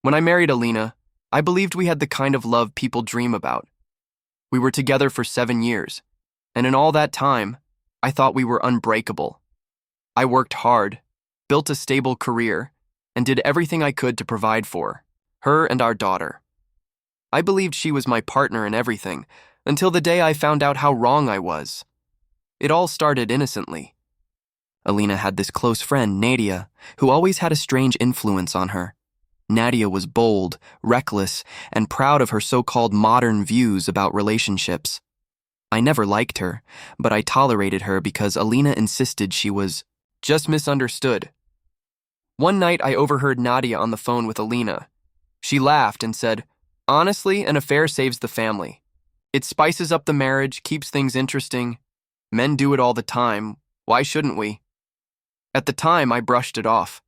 When I married Alina, I believed we had the kind of love people dream about. We were together for 7 years, and in all that time, I thought we were unbreakable. I worked hard, built a stable career, and did everything I could to provide for her and our daughter. I believed she was my partner in everything, until the day I found out how wrong I was. It all started innocently. Alina had this close friend, Nadia, who always had a strange influence on her. Nadia was bold, reckless, and proud of her so-called modern views about relationships. I never liked her, but I tolerated her because Alina insisted she was just misunderstood. One night I overheard Nadia on the phone with Alina. She laughed and said, "Honestly, an affair saves the family. It spices up the marriage, keeps things interesting. Men do it all the time. Why shouldn't we?" At the time, I brushed it off.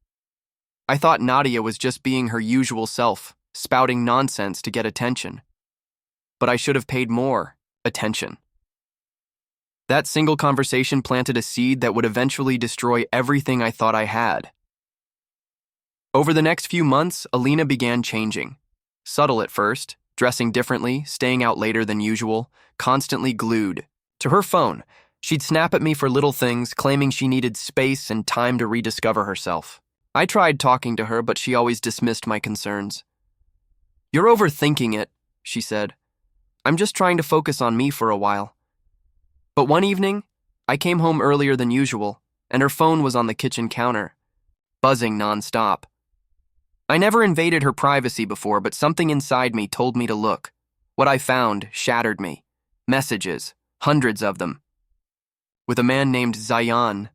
I thought Nadia was just being her usual self, spouting nonsense to get attention. But I should have paid more attention. That single conversation planted a seed that would eventually destroy everything I thought I had. Over the next few months, Alina began changing. Subtle at first, dressing differently, staying out later than usual, constantly glued to her phone. She'd snap at me for little things, claiming she needed space and time to rediscover herself. I tried talking to her, but she always dismissed my concerns. "You're overthinking it," she said. "I'm just trying to focus on me for a while." But one evening, I came home earlier than usual, and her phone was on the kitchen counter, buzzing nonstop. I never invaded her privacy before, but something inside me told me to look. What I found shattered me. Messages, hundreds of them. With a man named Zayan.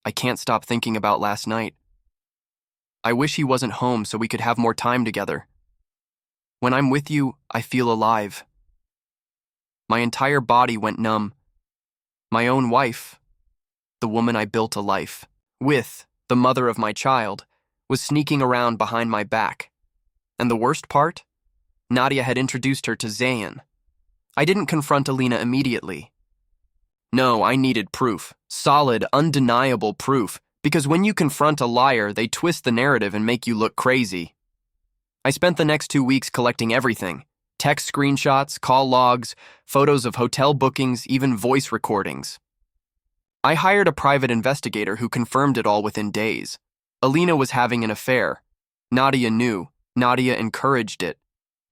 I can't stop thinking about last night. I wish he wasn't home so we could have more time together. When I'm with you, I feel alive. My entire body went numb. My own wife, the woman I built a life with, the mother of my child, was sneaking around behind my back. And the worst part? Nadia had introduced her to Zayan. I didn't confront Alina immediately. No, I needed proof. Solid, undeniable proof. Because when you confront a liar, they twist the narrative and make you look crazy. I spent the next 2 weeks collecting everything. Text screenshots, call logs, photos of hotel bookings, even voice recordings. I hired a private investigator who confirmed it all within days. Alina was having an affair. Nadia knew. Nadia encouraged it.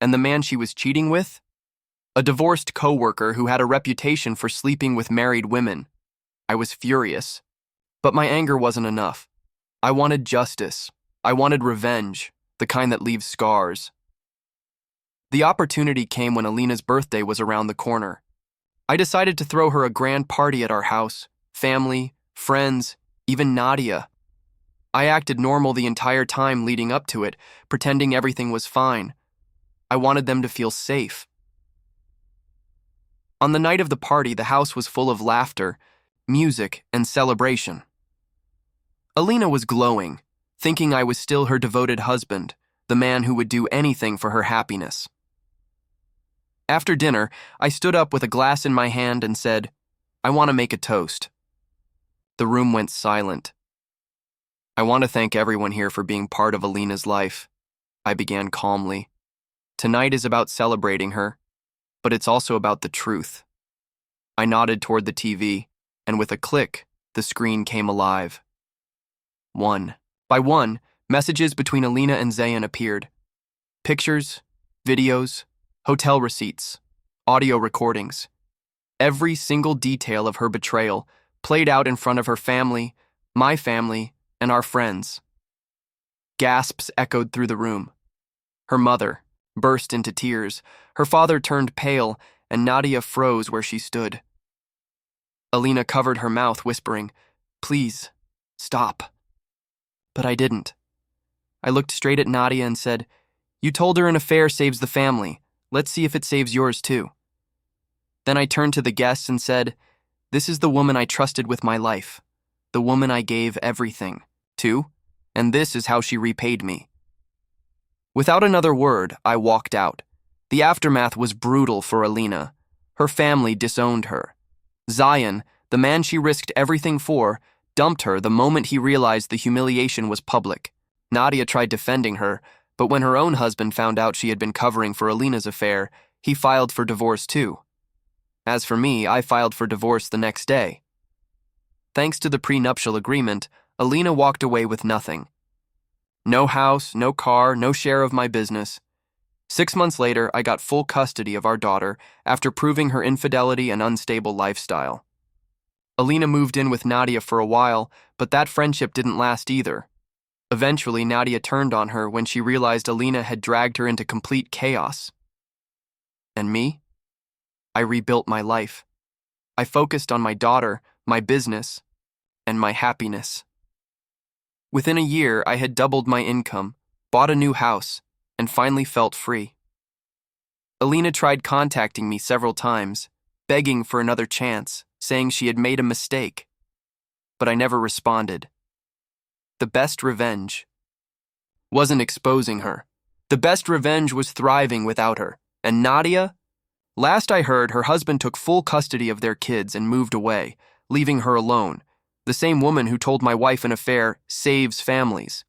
And the man she was cheating with? A divorced co-worker who had a reputation for sleeping with married women. I was furious. But my anger wasn't enough. I wanted justice. I wanted revenge, the kind that leaves scars. The opportunity came when Alina's birthday was around the corner. I decided to throw her a grand party at our house. Family, friends, even Nadia. I acted normal the entire time leading up to it, pretending everything was fine. I wanted them to feel safe. On the night of the party, the house was full of laughter, music, and celebration. Alina was glowing, thinking I was still her devoted husband, the man who would do anything for her happiness. After dinner, I stood up with a glass in my hand and said, "I want to make a toast." The room went silent. "I want to thank everyone here for being part of Alina's life," I began calmly. "Tonight is about celebrating her, but it's also about the truth." I nodded toward the TV, and with a click, the screen came alive. One by one, messages between Alina and Zayan appeared. Pictures, videos, hotel receipts, audio recordings. Every single detail of her betrayal played out in front of her family, my family, and our friends. Gasps echoed through the room. Her mother burst into tears. Her father turned pale, and Nadia froze where she stood. Alina covered her mouth, whispering, "Please, stop." But I didn't. I looked straight at Nadia and said, "You told her an affair saves the family. Let's see if it saves yours too." Then I turned to the guests and said, "This is the woman I trusted with my life, the woman I gave everything to, and this is how she repaid me." Without another word, I walked out. The aftermath was brutal for Alina. Her family disowned her. Zayan, the man she risked everything for, dumped her the moment he realized the humiliation was public. Nadia tried defending her, But when her own husband found out she had been covering for Alina's affair, he filed for divorce too. As for me, I filed for divorce the next day. Thanks to the prenuptial agreement, Alina walked away with nothing. No house, no car, no share of my business. 6 months later, I got full custody of our daughter after proving her infidelity and unstable lifestyle. Alina moved in with Nadia for a while, but that friendship didn't last either. Eventually, Nadia turned on her when she realized Alina had dragged her into complete chaos. And me? I rebuilt my life. I focused on my daughter, my business, and my happiness. Within a year, I had doubled my income, bought a new house, and finally felt free. Alina tried contacting me several times, begging for another chance, saying she had made a mistake. But I never responded. The best revenge wasn't exposing her. The best revenge was thriving without her. And Nadia? Last I heard, her husband took full custody of their kids and moved away, leaving her alone. The same woman who told my wife an affair saves families.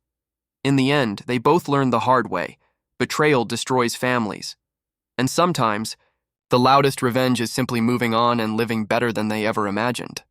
In the end, they both learned the hard way. Betrayal destroys families. And sometimes, the loudest revenge is simply moving on and living better than they ever imagined.